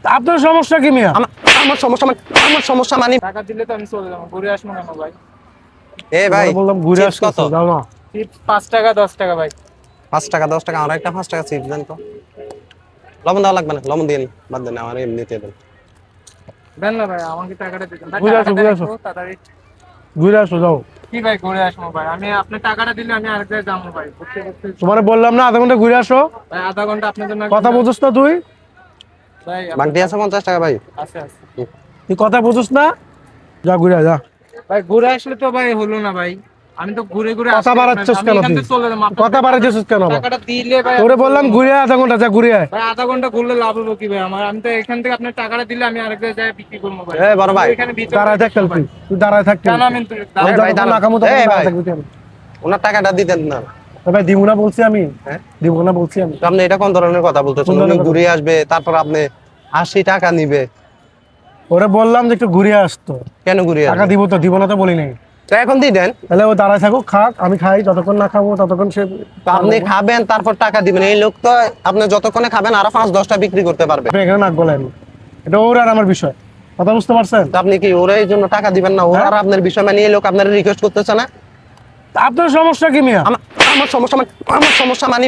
আপনার সমস্যা কি মিয়া? আমার সমস্যা মানে আমার সমস্যা মানে টাকা দিলে তো আমি চলে যাবো, ঘুরে আসবো কেন ভাই? ভাই তোমারে বললাম ঘুরে চিপস কত? আসতেছে, যাও না। চিপস 5 টাকা 10 টাকা ভাই। 5 টাকা 10 টাকা, আমার একটা 5 টাকা চিপস দেন তো। লবণ দেওয়া লাগবে না, লবণ দিয়ে নিন, বাদ দেন, আমার এমনিতে দেন। দেন না ভাই, আমাকে টাকাটা দিতেন ভাই, ঘুরে আসো, টাকাটা ঘুরে দেন আসো। একটু তাড়াতাড়ি। ঘুরে আসো, যাও। কি ভাই ঘুরে আসবো ভাই? আমি আপনার টাকাটা দিলে আমি আরেক জায়গায় যাবো ভাই, ঘুরতে ঘুরতে। তোমারে বললাম না আধা ঘন্টা ঘুরে আসো। ভাই আধা ঘন্টা আপনার জন্য কথা বুঝছ না তুই? ভাই বাকি আছে 50 টাকা ভাই। আছে আছে। তুই কথা বুঝছ না? যা ঘুরে আয়, যা। ভাই ঘুরে আসলে তো ভাই হলো না ভাই, আমি তো ঘুরে ঘুরে কথা আসতে বাড়াচ্ছিস আমি কেন এখান তুই? থেকে চলে যাবো, আপনার কথা বাড়াচ্ছিস কেন আবার? টাকাটা দিলে ভাই তোরে আমি বললাম চলে যাবো। ঘুরে আয়, আধা ঘন্টা যা ঘুরে আয়। ভাই আধা ঘন্টা ঘুরলে লাভ হলো কি ভাই আমার? আমি তো এখান থেকে আপনার টাকাটা দিলে আমি আরেক জায়গায় বিক্রি করবো ভাই। বড় ভাই, আমি এখানে ভিতরে দাঁড়ায় থাক বসবো ভাই। তুই দাঁড়ায় থাক। কেন আমি তো- এই ভাই দাঁড়ান। নাকামো এই ভাই, থাকবি তুই। ওনার টাকাটা দিতেন না। ভাই দিব না বলছি আমি, হ্যাঁ? দিব না বলছি আমি। তো আপনি এটা কোন ধরনের কথা বলতেছেন? কোন উনি ধরনের কথা? ঘুরে আসবে, তারপর আপনি 80 টাকা নিবে। ওরে বললাম যে একটু ঘুরে আসতো। কেন ঘুরে টাকা আসবে? দিব তো, দিব না তো বলি নাই। তো এখন দিয়ে দেন। তাহলে ও দাঁড়ায় থাকুক, খাক, আমি খাই, যতক্ষণ না খাবো ততক্ষণ সে। তো আপনি খাবেন, তারপর টাকা দিবেন। এই লোক তো আপনি যতক্ষণে খাবেন আরো 5-10টা বিক্রি করতে পারবে। আপনি এখানে নাক গলায়, এটা ওর আর আমার বিষয়, কথা বুঝতে পারছেন? তো আপনি কি ওর এই জন্য টাকা দিবেন না? ওর হ্যাঁ? আর আপনার বিষয় মানে এই লোক আপনার রিকোয়েস্ট করতেছে না? আপনার সমস্যা কি মিয়া? আমার আমার সমস্যা মানে আমার সমস্যা মানে